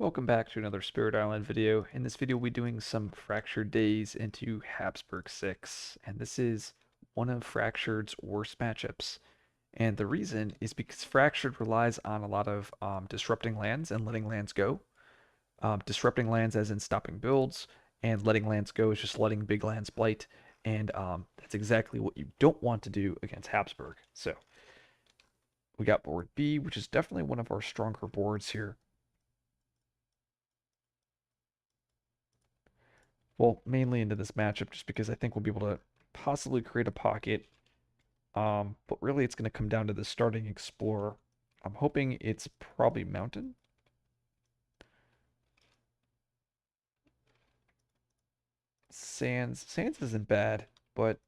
Welcome back to another Spirit Island video. In this video, we'll be doing some Fractured Days into Habsburg 6, and this is one of Fractured's worst matchups. And the reason is because Fractured relies on a lot of disrupting lands and letting lands go. Disrupting lands as in stopping builds, and letting lands go is just letting big lands blight, and that's exactly what you don't want to do against Habsburg. So we got board B, which is definitely one of our stronger boards here. Well, mainly into this matchup just because I think we'll be able to possibly create a pocket. But really it's going to come down to the starting explorer. I'm hoping it's probably mountain. Sands isn't bad, but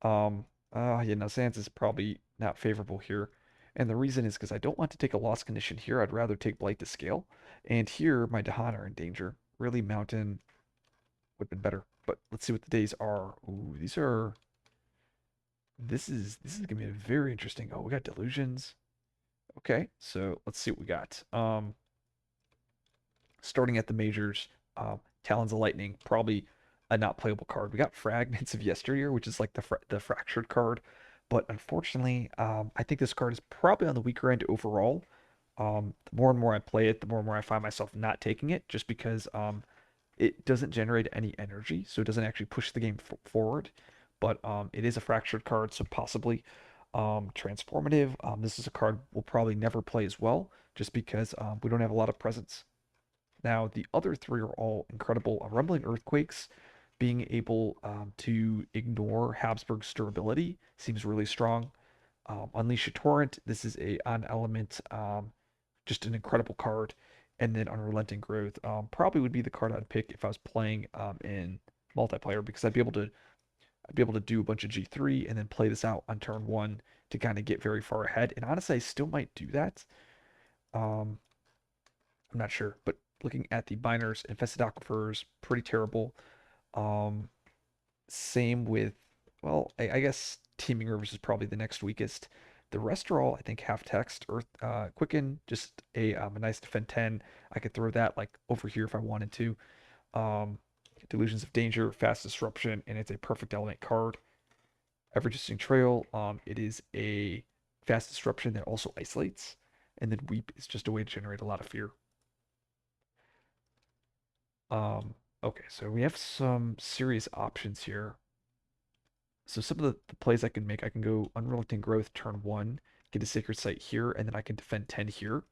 sands is probably not favorable here. And the reason is because I don't want to take a loss condition here. I'd rather take Blight to scale. And here my Dahan are in danger. Really mountain would have been better. But let's see what the days are. Ooh, this is gonna be very interesting. Oh, we got delusions. Okay, so let's see what we got. Starting at the majors, Talons of Lightning, probably a not playable card. We got Fragments of Yesteryear, which is like the fractured card, but unfortunately, I think this card is probably on the weaker end overall. The more and more I play it, the more and more I find myself not taking it, just because it doesn't generate any energy, so it doesn't actually push the game forward. But it is a fractured card, so possibly transformative. This is a card we'll probably never play as well, just because we don't have a lot of presence. Now, the other three are all incredible. Rumbling Earthquakes, being able to ignore Habsburg's durability seems really strong. Unleash a Torrent, this is a on element, just an incredible card. And then Unrelenting Growth probably would be the card I'd pick if I was playing in multiplayer because I'd be able to do a bunch of G3 and then play this out on turn one to kind of get very far ahead. And honestly, I still might do that. Um, I'm not sure, but looking at the Biners, Infested Aquifers, pretty terrible. Um, Same with, well, I guess Teeming Rivers is probably the next weakest. The rest are all, I think, half text. Earth, Quicken, just a nice defend 10. I could throw that like over here if I wanted to. Um, Delusions of Danger, Fast Disruption, and it's a perfect element card. Ever-Existing Trail, it is a fast disruption that also isolates. And then Weep is just a way to generate a lot of fear. Um, okay, so we have some serious options here. So some of the plays I can make, I can go Unrelenting Growth turn one, get a Sacred Site here, and then I can defend 10 here,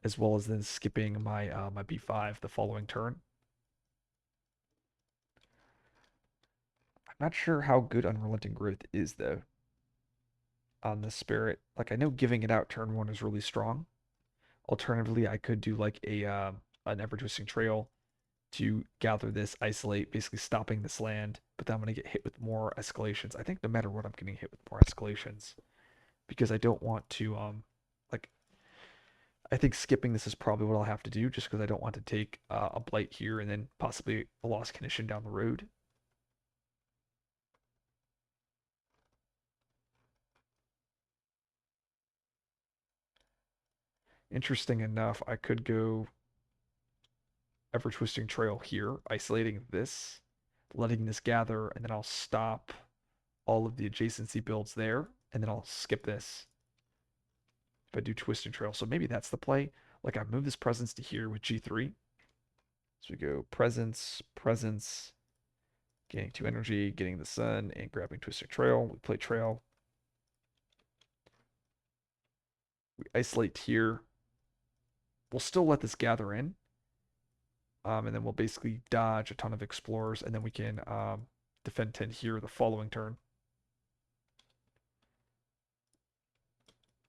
as well as then skipping my B5 the following turn. I'm not sure how good Unrelenting Growth is though on the Spirit. Like I know giving it out turn one is really strong. Alternatively, I could do like a an Ever Twisting Trail to gather this, isolate, basically stopping this land, but then I'm gonna get hit with more escalations. I think no matter what, I'm getting hit with more escalations because I don't want to like I think skipping this is probably what I'll have to do just because I don't want to take a blight here and then possibly a lost condition down the road. Interesting enough, I could go Ever Twisting Trail here, isolating this, letting this gather, and then I'll stop all of the adjacency builds there, and then I'll skip this if I do Twisting Trail. So maybe that's the play. Like I move this presence to here with G3. So we go presence, presence, gaining 2 energy, getting the sun, and grabbing Twisting Trail. We play Trail. We isolate here. We'll still let this gather in. And then we'll basically dodge a ton of explorers, and then we can defend 10 here the following turn.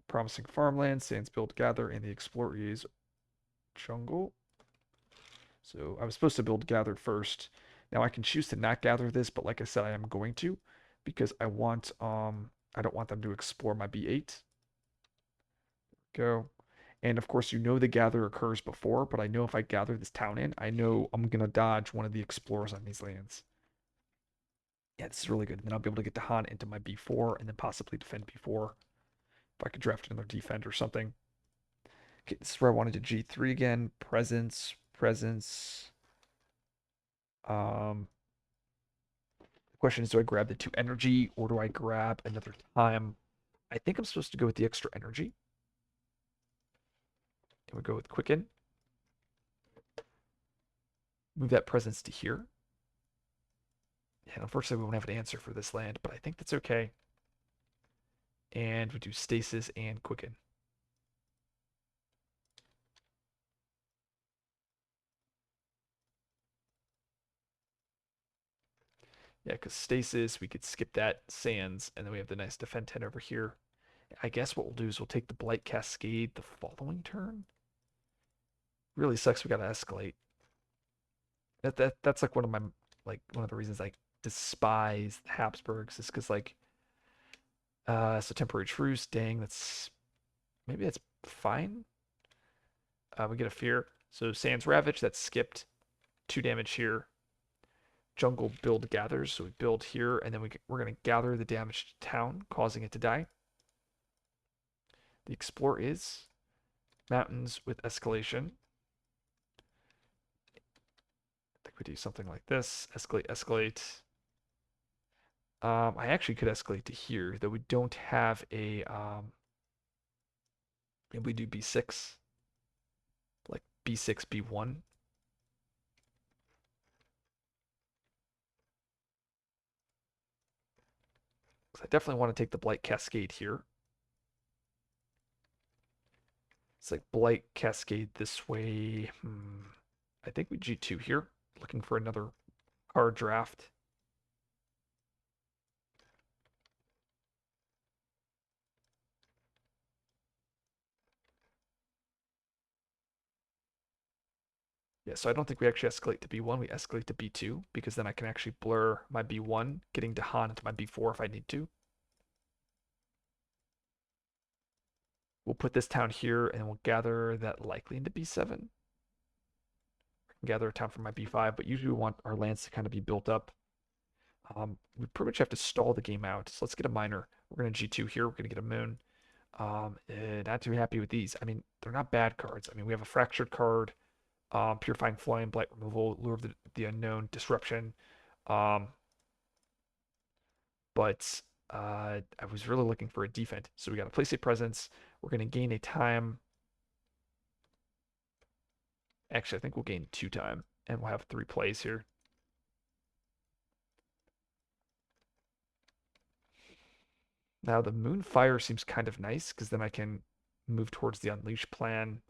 Promising farmland, sands build gather, and the explorer is jungle. So I was supposed to build gather first. Now I can choose to not gather this, but like I said, I am going to because I don't want them to explore my B8. Go. And of course, you know the gather occurs before, but I know if I gather this town in, I know I'm gonna dodge one of the explorers on these lands. Yeah, this is really good. And then I'll be able to get Dahan into my B4 and then possibly defend B4 if I could draft another defend or something. Okay, this is where I wanted to G3 again. Presence, presence. Um, the question is, do I grab the 2 energy or do I grab another time? I think I'm supposed to go with the extra energy. And we go with quicken. Move that presence to here. And unfortunately, we won't have an answer for this land, but I think that's okay. And we do stasis and quicken. Yeah, because stasis, we could skip that sands, and then we have the nice defend 10 over here. I guess what we'll do is we'll take the Blight Cascade the following turn. Really sucks we gotta escalate. That's like one of the reasons I despise the Habsburgs is because so temporary truce, dang, maybe that's fine. We get a fear. So Sands Ravage, that's skipped. 2 damage here. Jungle build gathers, so we build here, and then we're gonna gather the damaged town, causing it to die. The explore is mountains with escalation. I think we do something like this. Escalate, escalate. I actually could escalate to here, though we don't have a maybe we do B6. Like B6, B1. Because I definitely want to take the Blight Cascade here. It's like Blight Cascade this way. I think we G2 here, looking for another card draft. Yeah, so I don't think we actually escalate to B1. We escalate to B2 because then I can actually blur my B1, getting Dahan into my B4 if I need to. We'll put this town here and we'll gather that likely into B7. I can gather a town from my B5, but usually we want our lands to kind of be built up. We pretty much have to stall the game out. So let's get a miner. We're going to G2 here. We're going to get a moon. Not too happy with these. I mean, they're not bad cards. I mean, we have a fractured card, purifying flame, blight removal, lure of the unknown, disruption. Um, but I was really looking for a defense. So we got a place a presence. We're going to gain a time. Actually, I think we'll gain 2 time, and we'll have 3 plays here. Now the Moonfire seems kind of nice because then I can move towards the Unleash plan.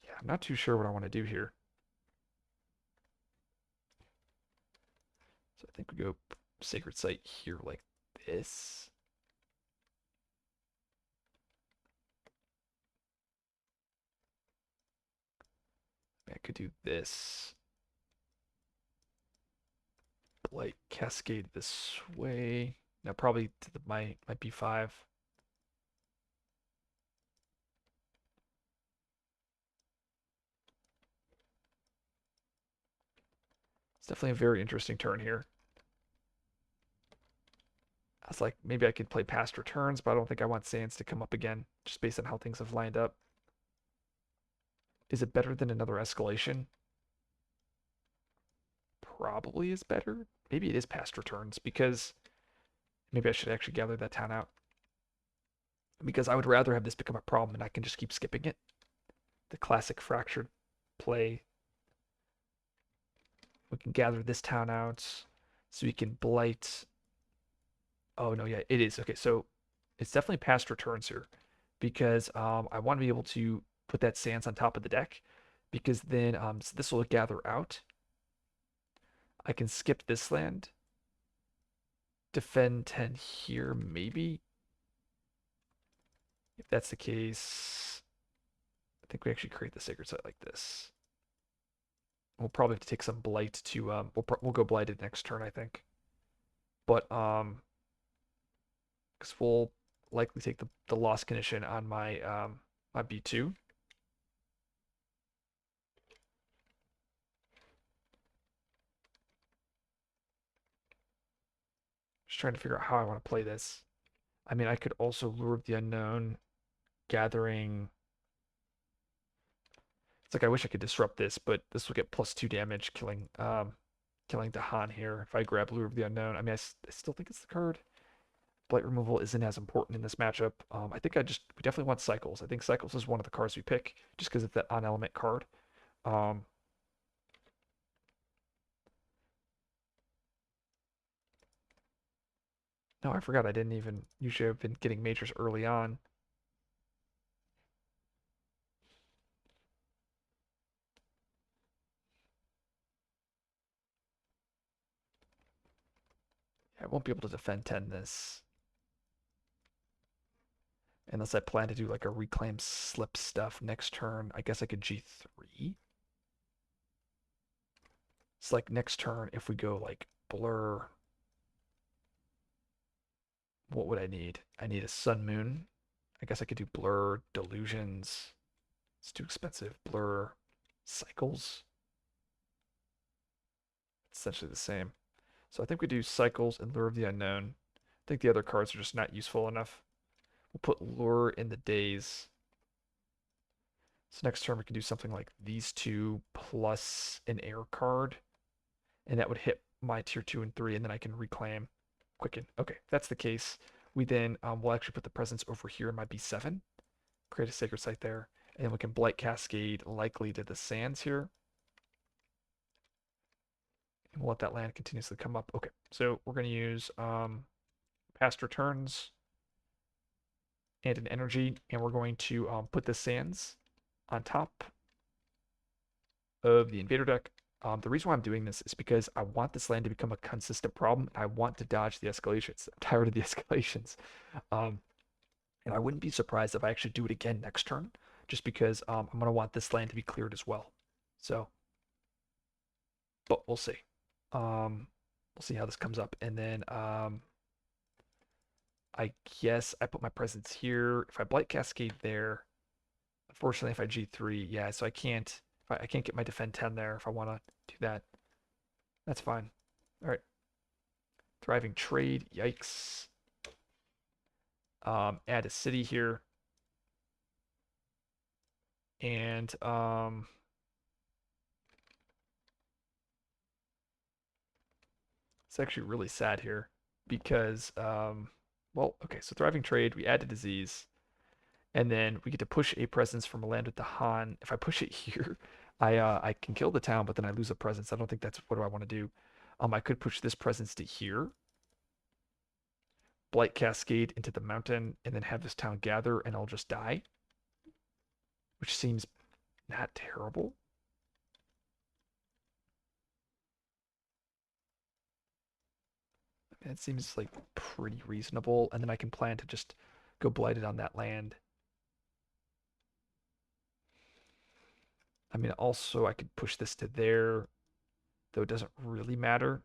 Yeah, I'm not too sure what I want to do here. So I think we go Sacred Site here like this. I could do this. Blight Cascade this way. Now probably to my B5. It's definitely a very interesting turn here. I was like, maybe I could play past returns, but I don't think I want Sands to come up again, just based on how things have lined up. Is it better than another escalation? Probably is better. Maybe it is past returns because maybe I should actually gather that town out. Because I would rather have this become a problem and I can just keep skipping it. The classic fractured play. We can gather this town out so we can blight. Oh no, yeah, it is. Okay, so it's definitely past returns here because I want to be able to put that sands on top of the deck because then so this will gather out. I can skip this land, defend 10 here, maybe. If that's the case, I think we actually create the sacred site like this. We'll probably have to take some blight to we'll go blighted next turn, I think. But because we'll likely take the loss condition on my B2. Just trying to figure out how I want to play this. I mean, I could also lure of the unknown. gathering. It's like I wish I could disrupt this, but this will get +2 damage, killing Dahan here. If I grab Lure of the Unknown, I mean, I still think it's the card. Blight removal isn't as important in this matchup. I think we definitely want Cycles. I think Cycles is one of the cards we pick just because it's that on element card. Um, no, I forgot I didn't even usually have been getting majors early on. I won't be able to defend 10 this unless I plan to do like a reclaim slip stuff next turn. I guess I could G3. It's like next turn if we go like blur, what would I need? I need a sun moon. I guess I could do blur delusions. It's too expensive. Blur cycles. It's essentially the same. So I think we do cycles and lure of the unknown. I think the other cards are just not useful enough. We'll put lure in the days. So next turn we can do something like these two plus an air card, and that would hit my tier 2 and 3, and then I can reclaim quicken. Okay, if that's the case, we then will actually put the presence over here in my B7, create a sacred site there, and then we can blight cascade likely to the sands here, and we'll let that land continuously come up. Okay, so we're going to use past returns and an energy, and we're going to put the sands on top of the invader deck. The reason why I'm doing this is because I want this land to become a consistent problem. I want to dodge the escalations. I'm tired of the escalations. Um, and I wouldn't be surprised if I actually do it again next turn, just because I'm going to want this land to be cleared as well. So, but we'll see. We'll see how this comes up. And then I guess I put my presence here. If I Blight Cascade there, unfortunately, if I G3, yeah, so I can't get my defend 10 there if I want to do that. That's fine. All right. Thriving trade. Yikes. Add a city here. And it's actually really sad here because well, okay, so thriving trade, we add a disease, and then we get to push a presence from a land with the Han. If I push it here, I can kill the town, but then I lose a presence. I don't think that's what do I want to do. I could push this presence to here, Blight Cascade into the mountain, and then have this town gather, and I'll just die, which seems not terrible. It seems like pretty reasonable, and then I can plan to just go blighted on that land. I mean, also I could push this to there, though it doesn't really matter.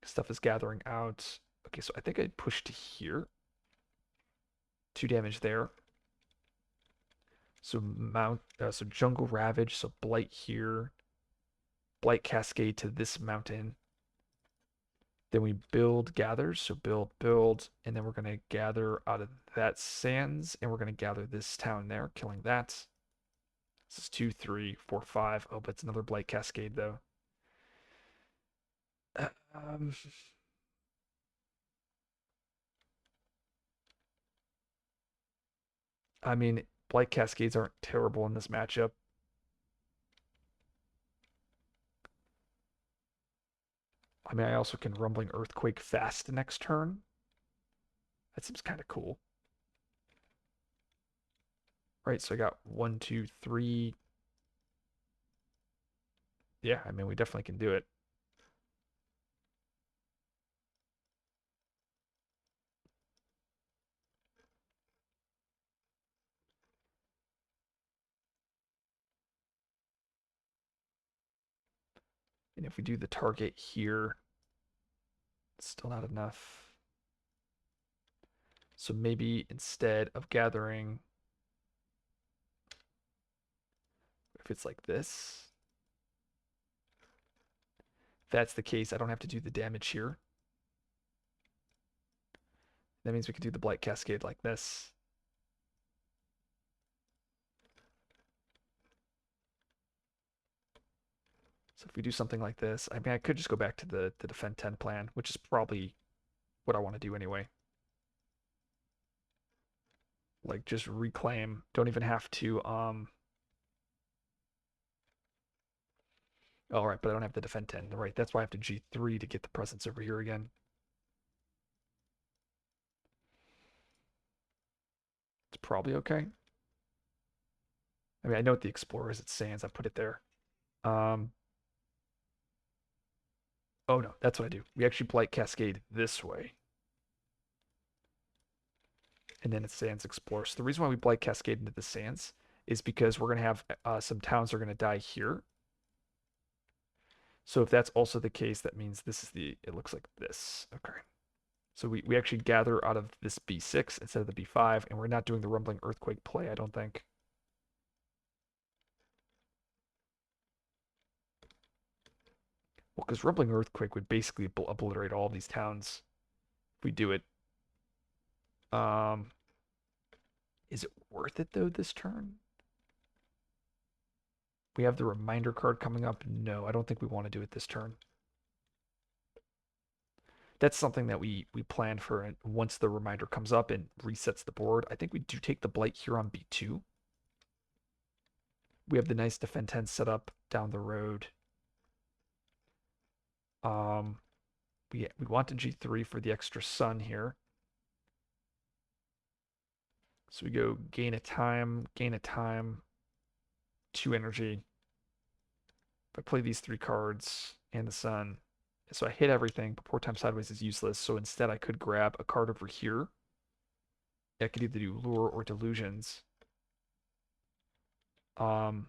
Stuff is gathering out. Okay, so I think I'd push to here. 2 damage there. So Jungle Ravage, so Blight here. Blight Cascade to this mountain. Then we build gathers, so build, and then we're gonna gather out of that sands, and we're gonna gather this town there, killing that. This is 2, 3, 4, 5. Oh, but it's another Blight Cascade though. Um, I mean, Blight Cascades aren't terrible in this matchup. I mean, I also can Rumbling Earthquake fast next turn. That seems kind of cool. Right, so I got 1, 2, 3. Yeah, I mean, we definitely can do it. And if we do the target here, it's still not enough. So maybe instead of gathering, if it's like this, if that's the case, I don't have to do the damage here. That means we could do the Blight Cascade like this. So if we do something like this, I mean, I could just go back to the defend 10 plan, which is probably what I want to do anyway. Like just reclaim. Don't even have to all right, but I don't have to defend 10. Right, that's why I have to G3 to get the presence over here again. It's probably okay. I mean, I know what the Explorer is. It's Sands. I put it there. Um, oh no, that's what I do. We actually Blight Cascade this way. And then it's Sands Explorer. So the reason why we Blight Cascade into the Sands is because we're going to have some towns are going to die here. So if that's also the case, that means this is it looks like this. Okay. So we actually gather out of this B6 instead of the B5, and we're not doing the Rumbling Earthquake play, I don't think. Well, because Rumbling Earthquake would basically obliterate all these towns if we do it. Um, is it worth it though this turn? We have the reminder card coming up. No, I don't think we want to do it this turn. That's something that we plan for once the reminder comes up and resets the board. I think we do take the Blight here on B2. We have the nice defend 10 set up down the road. We want to G3 for the extra sun here. So we go gain a time, 2 energy. If I play these 3 cards and the sun, so I hit everything, but Poor Time Sideways is useless. So instead I could grab a card over here. I could either do Lure or Delusions. Or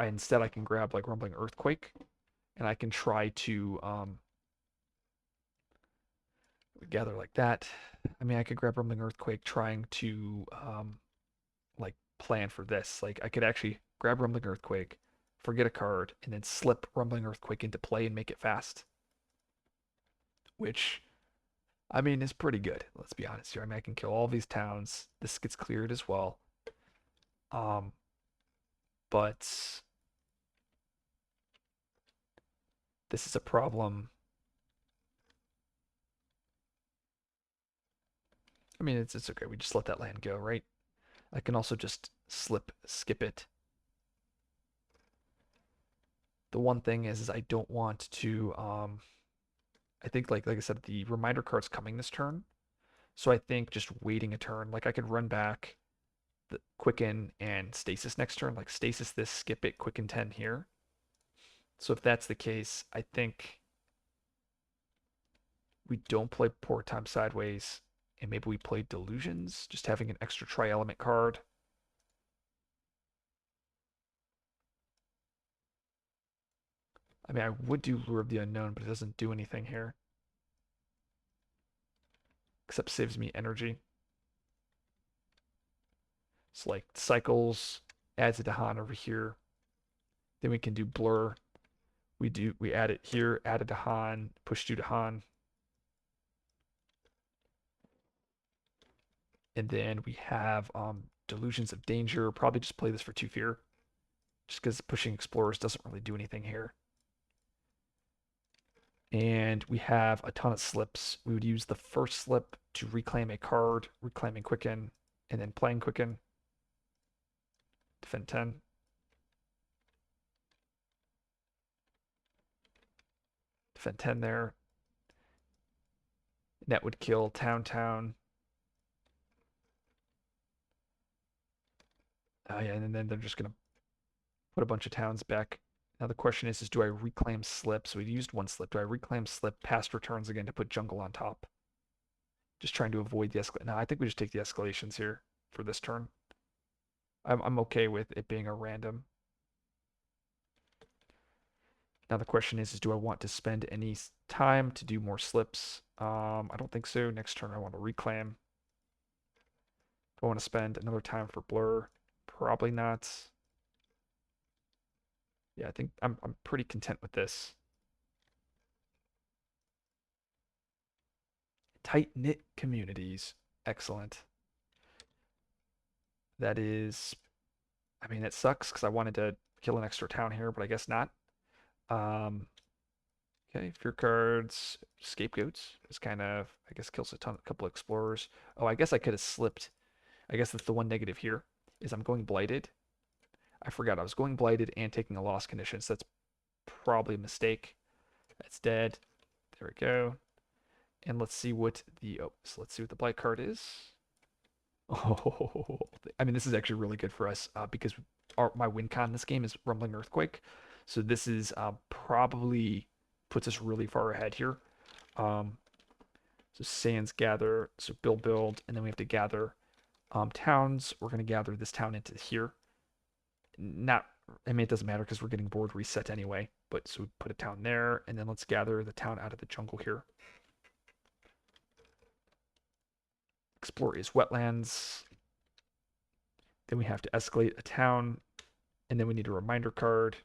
instead I can grab like Rumbling Earthquake, and I can try to gather like that. I mean, I could grab Rumbling Earthquake, trying to like plan for this. Like I could actually grab Rumbling Earthquake, forget a card, and then slip Rumbling Earthquake into play and make it fast. Which, I mean, is pretty good. Let's be honest here. I mean, I can kill all these towns. This gets cleared as well. Um, but this is a problem. I mean, it's okay. We just let that land go, right? I can also just skip it. The one thing is I don't want to. I think like I said, the reminder card's coming this turn, so I think just waiting a turn. Like I could run back, the quicken and stasis next turn. Like stasis this, skip it, quicken 10 here. So if that's the case, I think we don't play Poor Time Sideways, and maybe we play Delusions, just having an extra tri-element card. I mean, I would do Lure of the Unknown, but it doesn't do anything here. Except saves me energy. It's like cycles, adds a Dahan over here. Then we can do Blur. We add it here, add a Dahan, push to Dahan. And then we have Delusions of Danger. Probably just play this for 2 fear. Just because pushing Explorers doesn't really do anything here. And we have a ton of slips. We would use the first slip to reclaim a card, reclaiming Quicken, and then playing Quicken. Defend 10. Defend 10 there. That would kill Town. Yeah, and then they're just going to put a bunch of towns back. Now the question is do I reclaim slip? So we used 1 slip. Do I reclaim slip past returns again to put jungle on top? Just trying to avoid the escalation. No, I think we just take the escalations here for this turn. I'm okay with it being a random. Now the question is do I want to spend any time to do more slips? I don't think so. Next turn I want to reclaim. Do I want to spend another time for blur? Probably not. Yeah, I think I'm pretty content with this. Tight-knit communities. Excellent. That is, I mean, it sucks because I wanted to kill an extra town here, but I guess not. Um, okay, fear cards, scapegoats. It's kind of, I guess, kills a couple of explorers. Oh, I guess I could have slipped. I guess that's the one negative here, is I'm going blighted. I forgot I was going blighted and taking a loss condition, so that's probably a mistake. That's dead. There we go. And let's see what the let's see what the blight card is. Oh, I mean, this is actually really good for us because my win con in this game is Rumbling Earthquake. So this is probably puts us really far ahead here. Um, so Sands gather, so build, and then we have to gather towns. We're going to gather this town into here. Not, I mean, it doesn't matter because we're getting board reset anyway. But so we put a town there, and then let's gather the town out of the jungle here. Explore is wetlands. Then we have to escalate a town, and then we need a reminder card.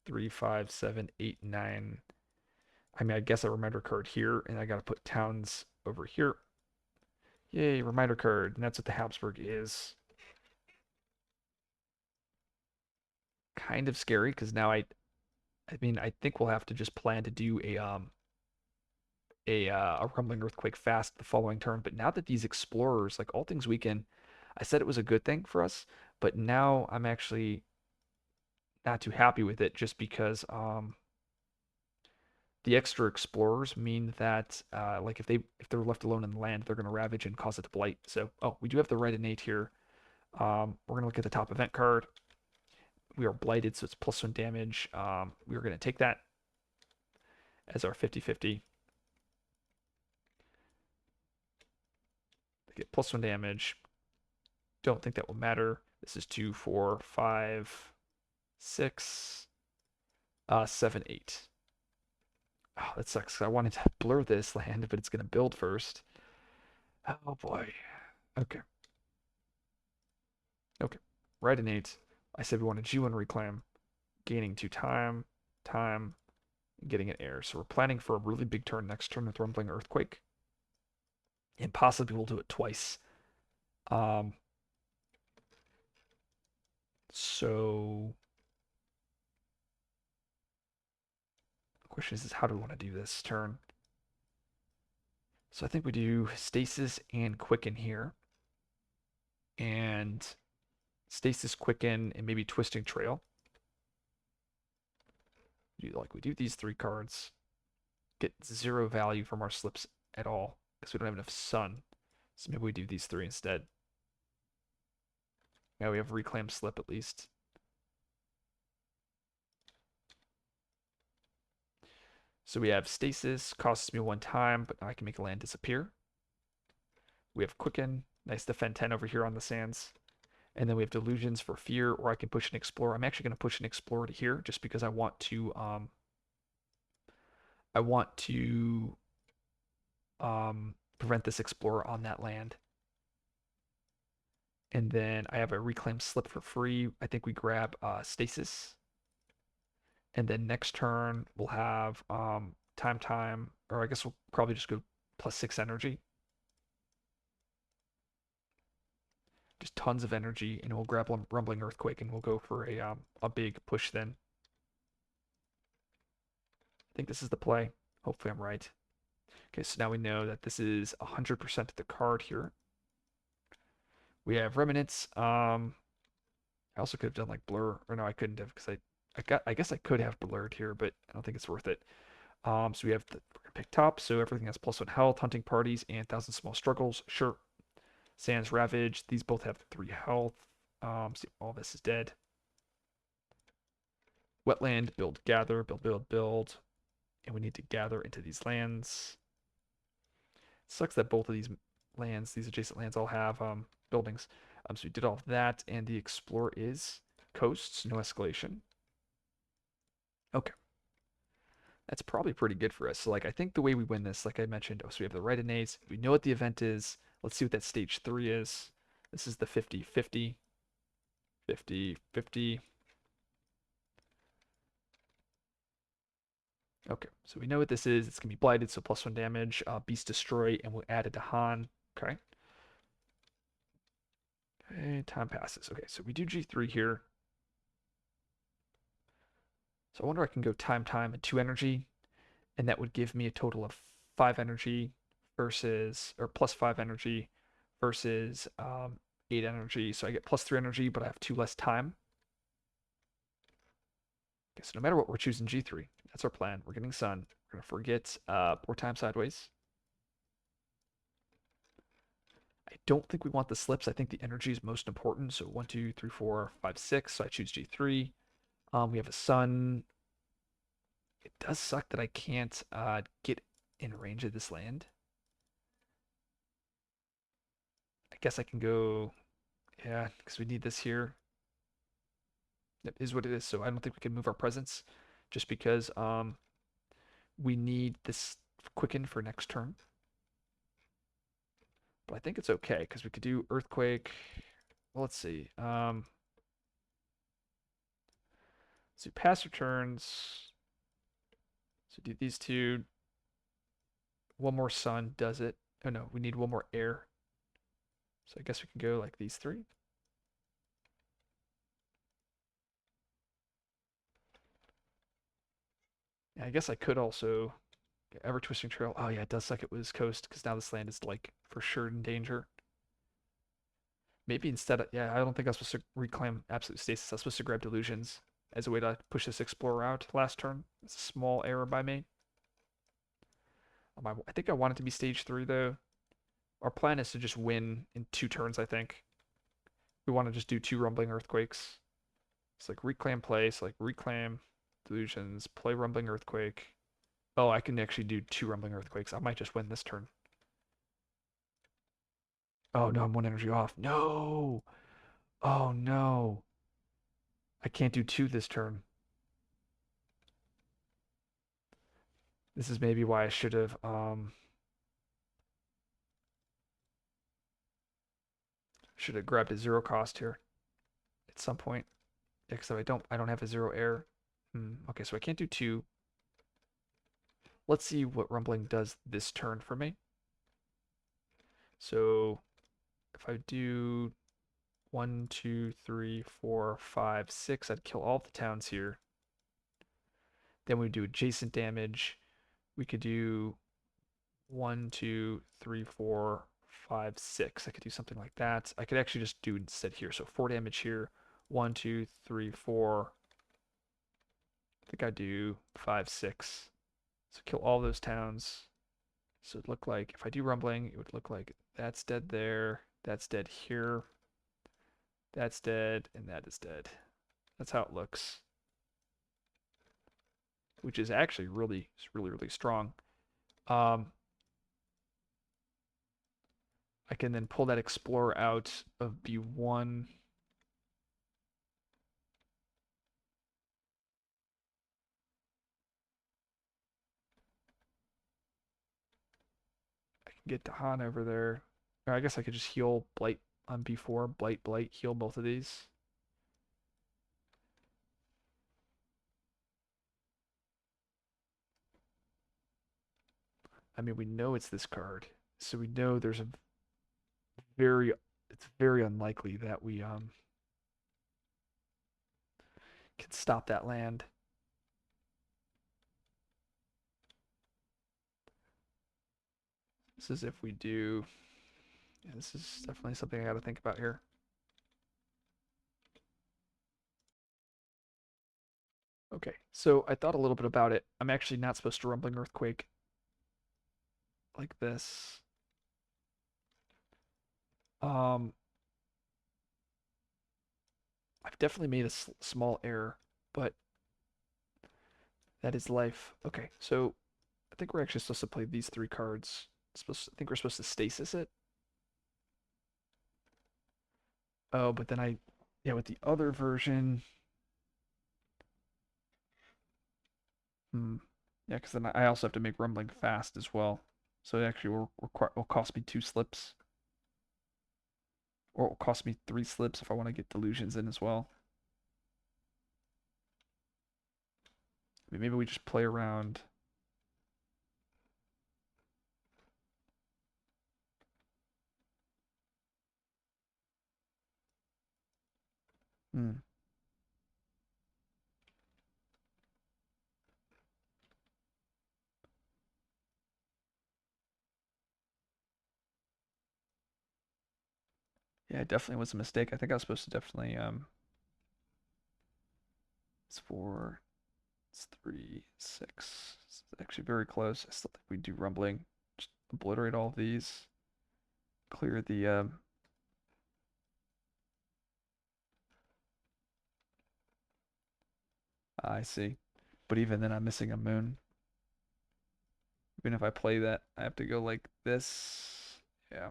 3, 5, 7, 8, 9. I mean, I guess a reminder card here, and I got to put towns over here. Yay, reminder card. And that's what the Habsburg is. Kind of scary because now I mean, I think we'll have to just plan to do a rumbling earthquake fast the following turn. But now that these explorers, like all things weaken, I said it was a good thing for us, but now I'm actually not too happy with it just because the extra explorers mean that like if they're left alone in the land, they're going to ravage and cause it to blight. So we do have the red innate here. We're going to look at the top event card. We are blighted, so it's +1 damage. We are going to take that as our 50-50. They get +1 damage. Don't think that will matter. This is 2, 4, 5, 6, 7, 8. Oh, that sucks. I wanted to blur this land, but it's going to build first. Oh boy. Okay. Okay. Red innate. I said we want a G1 reclaim, gaining 2 time, getting an air. So we're planning for a really big turn next turn with Rumbling Earthquake. And possibly we'll do it twice. Um, so the question is how do we want to do this turn? So I think we do Stasis and Quicken here. And Stasis, Quicken, and maybe Twisting Trail. We do these 3 cards, get 0 value from our slips at all because we don't have enough sun. So maybe we do these 3 instead. Now we have reclaim slip at least. So we have stasis, costs me 1 time, but now I can make a land disappear. We have quicken, nice defend 10 over here on the sands. And then we have delusions for fear, or I can push an explorer. I'm actually going to push an explorer to here just because I want to prevent this explorer on that land. And then I have a reclaim slip for free. I think we grab stasis. And then next turn we'll have time, or I guess we'll probably just go +6 energy. Just tons of energy, and we'll grab Rumbling Earthquake, and we'll go for a big push then. I think this is the play. Hopefully I'm right. Okay, so now we know that this is 100% of the card here. We have Remnants. I also could have done like Blur, or no, I couldn't have because I guess I could have blurred here, but I don't think it's worth it. So we're gonna pick top, so everything has +1 health, hunting parties, and 1,000 small struggles. Sure. Sands Ravage. These both have 3 health. See, all this is dead. Wetland, build, gather, build. And we need to gather into these lands. It sucks that both of these lands, these adjacent lands, all have buildings. So we did all of that, and the Explorer is coasts, no escalation. Okay. That's probably pretty good for us. So, like, I think the way we win this, like I mentioned, so we have the right innates. We know what the event is. Let's see what that stage 3 is. This is the 50-50. 50-50. Okay, so we know what this is. It's going to be blighted, so +1 damage. Beast Destroy, and we'll add it to Han. Okay. Okay, time passes. Okay, so we do G3 here. So I wonder if I can go time, and 2 energy, and that would give me a total of 5 energy versus, or +5 energy versus 8 energy. So I get +3 energy, but I have 2 less time. Okay, so no matter what, we're choosing G3. That's our plan. We're getting sun. We're gonna forget poor time sideways. I don't think we want the slips. I think the energy is most important. So 1, 2, 3, 4, 5, 6. So I choose G3. We have a sun. It does suck that I can't get in range of this land. I guess I can go, yeah, because we need this here. That is what it is. So I don't think we can move our presence just because we need this quicken for next turn. But I think it's okay because we could do earthquake. Well, let's see. So pass returns. So do these two. One more sun does it. Oh no, we need one more air. So I guess we can go like these three. Yeah, I guess I could also ever twisting trail. Oh yeah, it does suck it was coast because now this land is like for sure in danger. Maybe instead of, yeah, I don't think I was supposed to reclaim absolute stasis. I was supposed to grab delusions as a way to push this explorer out last turn. It's a small error by me. I think I want it to be stage 3 though. Our plan is to just win in 2 turns, I think. We want to just do 2 rumbling earthquakes. It's like reclaim place, like reclaim delusions, play rumbling earthquake. Oh, I can actually do 2 rumbling earthquakes. I might just win this turn. Oh no, I'm 1 energy off. No. Oh no. I can't do 2 this turn. This is maybe why I should have grabbed a 0 cost here at some point. Except I don't have a 0 air. Okay, so I can't do 2. Let's see what rumbling does this turn for me. So if I do 1, 2, 3, 4, 5, 6, I'd kill all the towns here. Then we do adjacent damage. We could do 1, 2, 3, 4, 5, 6. I could do something like that. I could actually just do instead here. So 4 damage here. 1, 2, 3, 4. I think I do 5, 6. So kill all those towns. So it'd look like if I do rumbling, it would look like that's dead there, that's dead here, that's dead, and that is dead. That's how it looks, which is actually really strong. Um, I can then pull that explorer out of B1. I can get Dahan over there. Or I guess I could just heal Blight on B4, Blight, heal both of these. I mean, we know it's this card, so we know there's a very, it's very unlikely that we can stop that land. This is if we do. Yeah, this is definitely something I got to think about here. Okay, so I thought a little bit about it. I'm actually not supposed to rumbling earthquake like this. Um, I've definitely made a small error, but that is life. Okay, so I think we're actually supposed to play these 3 cards. I think we're supposed to stasis it. Oh, but then yeah, with the other version, hmm, yeah, because then I also have to make rumbling fast as well. So it actually will cost me 2 slips, or it will cost me 3 slips if I want to get delusions in as well. I mean, maybe we just play around. Hmm. Yeah, it definitely was a mistake. I think I was supposed to definitely it's four, it's three, six. It's actually very close. I still think we do rumbling. Just obliterate all of these. Clear the I see. But even then I'm missing a moon. Even if I play that, I have to go like this. Yeah.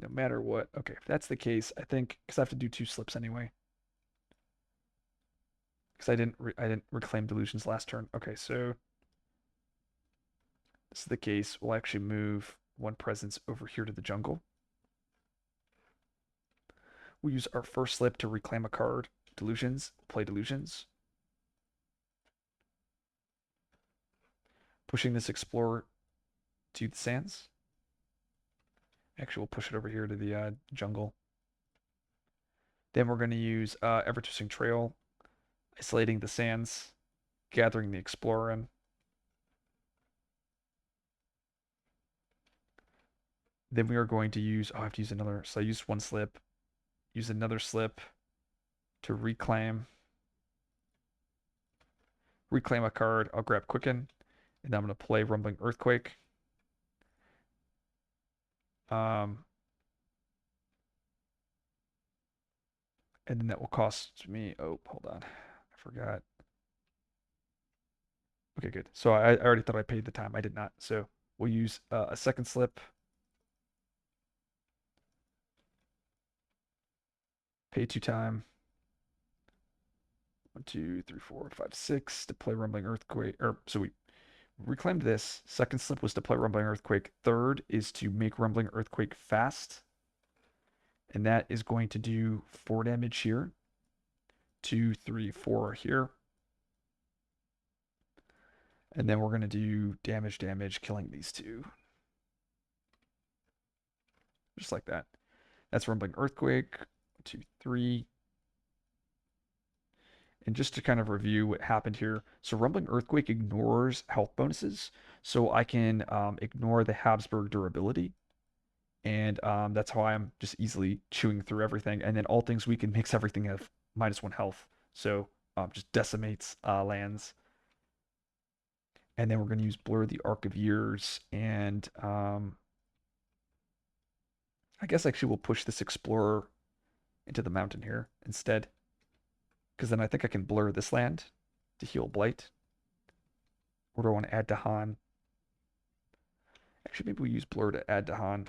No matter what. Okay, if that's the case, I think because I have to do two slips anyway. Because I didn't reclaim delusions last turn. Okay, so this is the case. We'll actually move one presence over here to the jungle. We'll use our first slip to reclaim a card. Delusions. Play delusions. Pushing this explorer to the sands. Actually, we'll push it over here to the jungle. Then we're going to use Ever Twisting Trail, isolating the sands, gathering the explorer in. Then we are going to use, oh, I have to use another, so I used one slip, use another slip to reclaim a card. I'll grab Quicken, and I'm going to play Rumbling Earthquake. Um, and then that will cost me, oh, hold on, I forgot. Okay, good. So I already thought I paid the time. I did not. So we'll use a second slip, pay two time. 1, 2, 3, 4, 5, 6 to play Rumbling Earthquake. Or so we reclaimed this. Second slip was to play Rumbling Earthquake. Third is to make Rumbling Earthquake fast. And that is going to do 4 damage here. 2, 3, 4 here. And then we're going to do damage, killing these two. Just like that. That's Rumbling Earthquake. 2, 3. And just to kind of review what happened here. So Rumbling Earthquake ignores health bonuses. So I can ignore the Habsburg durability. And that's how I'm just easily chewing through everything. And then all things weaken makes everything have -1 health. So just decimates lands. And then we're going to use Blur the Arc of Years. And I guess actually we'll push this Explorer into the mountain here instead. Because then I think I can blur this land to heal Blight. Or do I want to add Dahan? Actually, maybe we use Blur to add Dahan.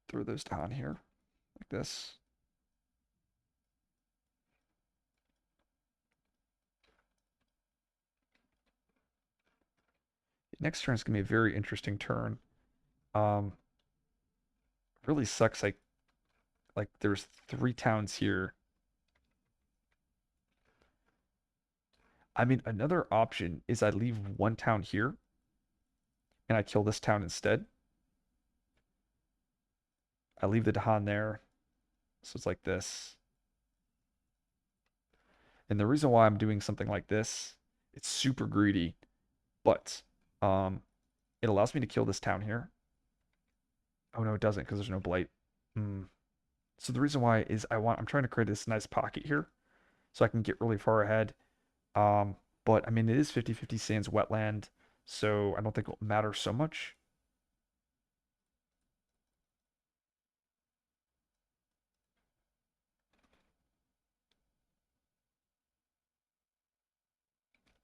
Throw those Dahan here, like this. Next turn is going to be a very interesting turn. Um, really sucks. Like there's 3 towns here. I mean, another option is I leave one town here and I kill this town instead. I leave the Dahan there. So it's like this. And the reason why I'm doing something like this, it's super greedy, but um, it allows me to kill this town here. Oh no, it doesn't because there's no blight. Hmm. So the reason why is I'm trying to create this nice pocket here so I can get really far ahead. Um, but I mean, it is 50/50 sands wetland, so I don't think it'll matter so much.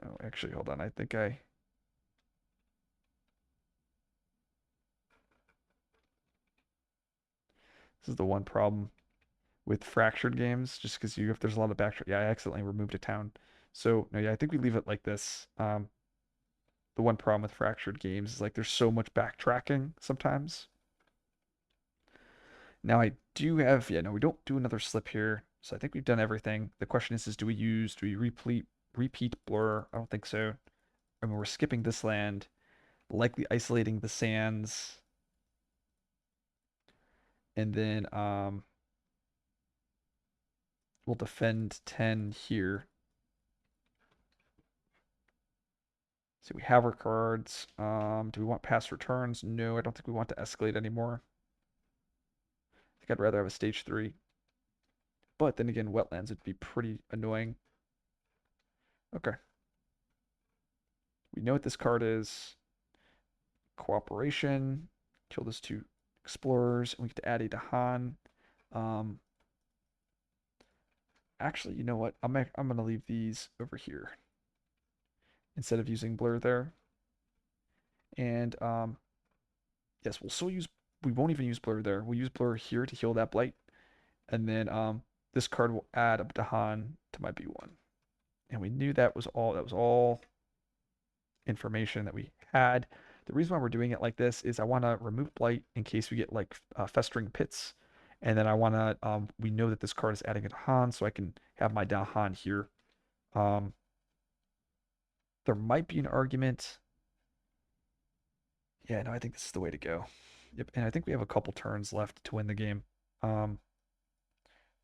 Oh, actually, hold on. I think this is the one problem with fractured games, just because if there's a lot of backtrack. Yeah, I accidentally removed a town. So no, yeah, I think we leave it like this. The one problem with fractured games is like there's so much backtracking sometimes. Now I do have, yeah, no, we don't do another slip here. So I think we've done everything. The question is do we repeat blur? I don't think so. I mean, we're skipping this land, likely isolating the sands, and then we'll defend 10 here. So we have our cards. Do we want past returns? No, I don't think we want to escalate anymore. I think I'd rather have a stage 3. But then again, wetlands would be pretty annoying. Okay. We know what this card is. Cooperation. Kill those 2 explorers. And we get to add a Dahan. Um, actually, you know what? I'm going to leave these over here instead of using blur there. And yes, we'll still use. We won't even use blur there. We'll use blur here to heal that blight, and then this card will add a Dahan to my B1. And we knew that was all. That was all information that we had. The reason why we're doing it like this is I want to remove blight in case we get like festering pits, and then I want to. We know that this card is adding a Dahan, so I can have my Dahan here. Um, there might be an argument. Yeah, no, I think this is the way to go. Yep, and I think we have a couple turns left to win the game. Um,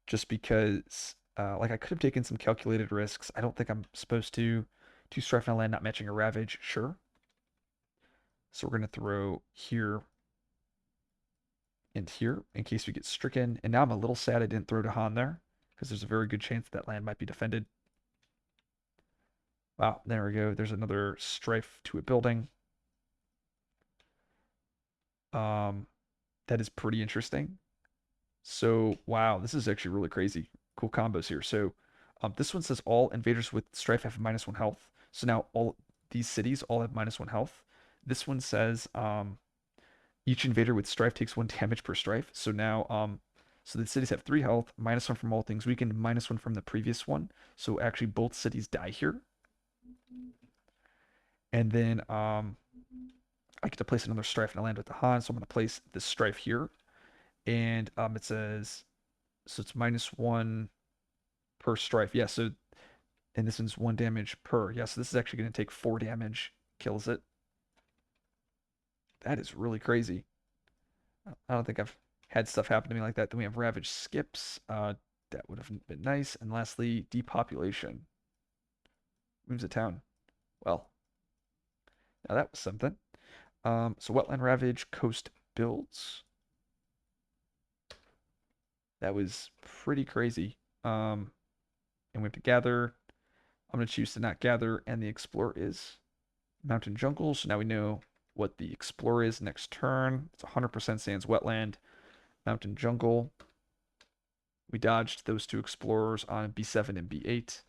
just because like I could have taken some calculated risks. I don't think I'm supposed to. 2 strife and a land not matching a ravage, sure. So we're gonna throw here and here in case we get stricken. And now I'm a little sad I didn't throw Dahan there because there's a very good chance that land might be defended. Wow, there we go. There's another strife to a building. Um, that is pretty interesting. So, wow, this is actually really crazy. Cool combos here. So, this one says all invaders with strife have -1 health. So now all these cities all have -1 health. This one says each invader with strife takes 1 damage per strife. So now so the cities have 3 health, -1 from all things weakened, -1 from the previous one. So actually both cities die here. And then I get to place another strife and I land with the Han. So I'm going to place this strife here. And it says so it's -1 per strife. Yeah, so and this one's 1 damage per. Yeah, so this is actually going to take 4 damage. Kills it. That is really crazy. I don't think I've had stuff happen to me like that. Then we have Ravage skips. That would have been nice. And lastly, depopulation. Moves a town. Well, now that was something. So Wetland Ravage, Coast builds. That was pretty crazy. And we have to gather. I'm going to choose to not gather, and the Explorer is Mountain Jungle. So now we know what the Explorer is next turn. It's 100% Sands Wetland, Mountain Jungle. We dodged those 2 Explorers on B7 and B8.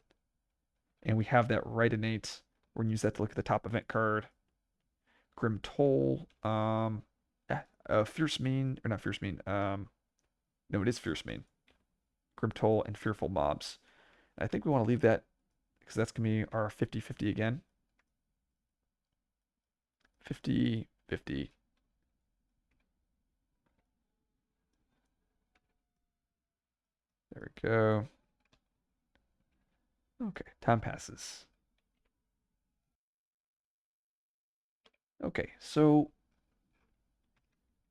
And we have that right innate. We're going to use that to look at the top event card. Grim Toll. Fierce Mean, or not Fierce Mean. No, it is Fierce Mean. Grim Toll and Fearful Mobs. And I think we want to leave that because that's going to be our 50-50 again. 50-50. There we go. Okay, time passes. Okay, so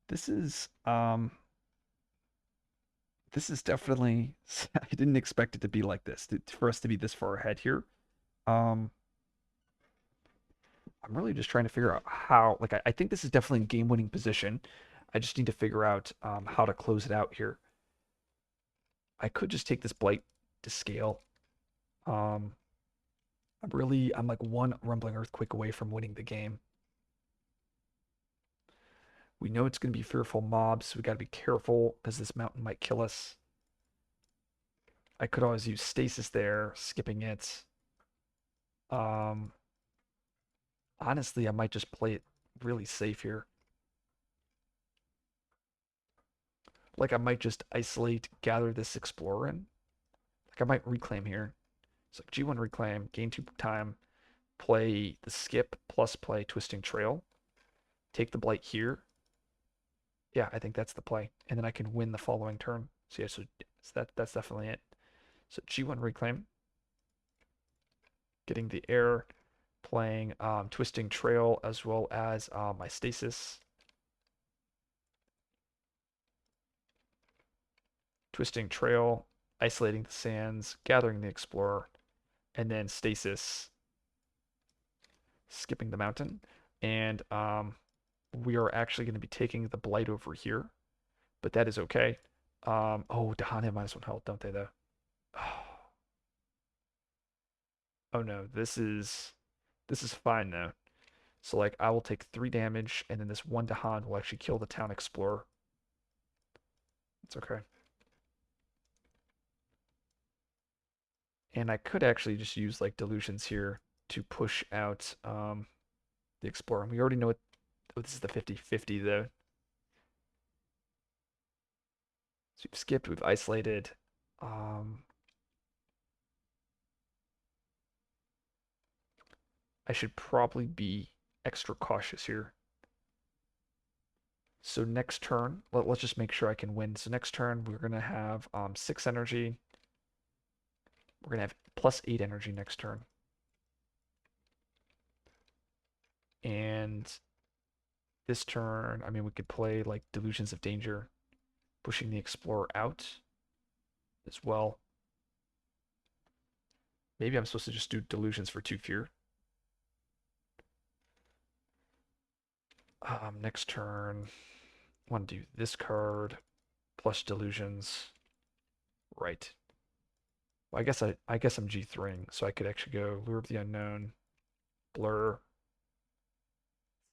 this is definitely I didn't expect it to be like this, for us to be this far ahead here. Um I'm really just trying to figure out how, like I think this is definitely a game-winning position. I just need to figure out how to close it out here. I could just take this blight to scale. Um I'm like 1 rumbling earthquake away from winning the game. We know it's going to be fearful mobs, so we got to be careful because this mountain might kill us. I could always use stasis there, skipping it. Um, honestly, I might just play it really safe here. Like I might just isolate, gather this explorer in. Like I might reclaim here. It's like G1 reclaim, gain 2 time, play the skip plus play twisting trail, take the blight here. Yeah, I think that's the play, and then I can win the following turn. So yeah, so that's definitely it. So G1 reclaim, getting the air, playing twisting trail as well as my stasis. Twisting trail, isolating the sands, gathering the explorer, and then stasis skipping the mountain. And we are actually going to be taking the blight over here, but that is okay. Oh, Dahan have -1 health, don't they, though? Oh no, this is fine though. So like I will take 3 damage, and then this one Dahan will actually kill the town explorer. It's okay. And I could actually just use like delusions here to push out the explorer. And we already know what. Oh, this is the 50-50 though. So we've skipped, we've isolated. Um, I should probably be extra cautious here. So next turn, let's just make sure I can win. So next turn, we're going to have 6 energy. We're going to have +8 energy next turn. And this turn, I mean, we could play like Delusions of Danger, pushing the Explorer out as well. Maybe I'm supposed to just do Delusions for 2 fear. Next turn, I want to do this card plus Delusions. Right. Well, I guess I'm G3ing, so I could actually go Lure of the Unknown, Blur,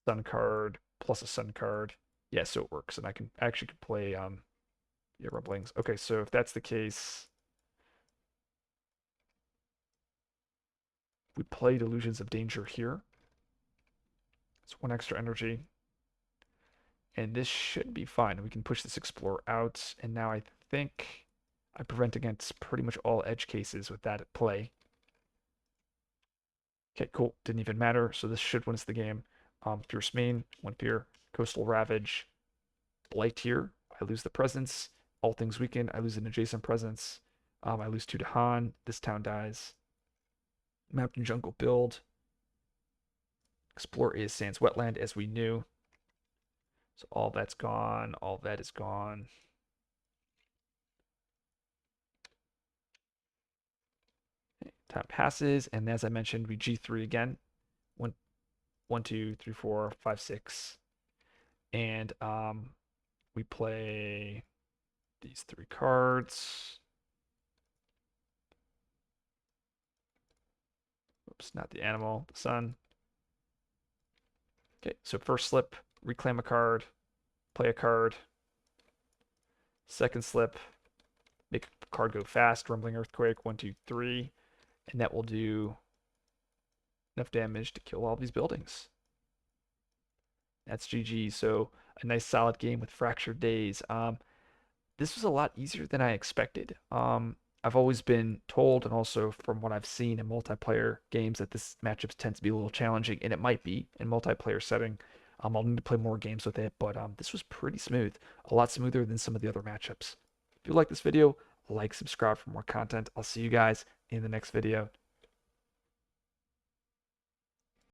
Sun card plus a Sun card. Yeah, so it works, and I actually could play yeah, Rumblings. Okay, so if that's the case, we play Delusions of Danger here. It's 1 extra energy. And this should be fine. We can push this Explorer out, and now I think I prevent against pretty much all edge cases with that at play. Okay, cool. Didn't even matter, so this should win us the game. Fierce Mane, 1 fear. Coastal Ravage. Blight here. I lose the presence. All things weaken. I lose an adjacent presence. I lose 2 to Han. This town dies. Mountain Jungle build. Explore is Sands Wetland, as we knew. So all that's gone. All that is gone. Time passes, and as I mentioned, we G3 again. One, 1, 2, 3, 4, 5, 6. And we play these 3 cards. Oops, not the animal, the sun. Okay, so first slip, reclaim a card, play a card. Second slip, make a card go fast, rumbling earthquake, 1, 2, 3. And that will do enough damage to kill all these buildings. That's GG. So a nice solid game with Fractured Days. This was a lot easier than I expected. I've always been told, and also from what I've seen in multiplayer games, that this matchup tends to be a little challenging, and it might be in multiplayer setting. I'll need to play more games with it, but this was pretty smooth, a lot smoother than some of the other matchups. If you like this video, like, subscribe for more content. I'll see you guys in the next video.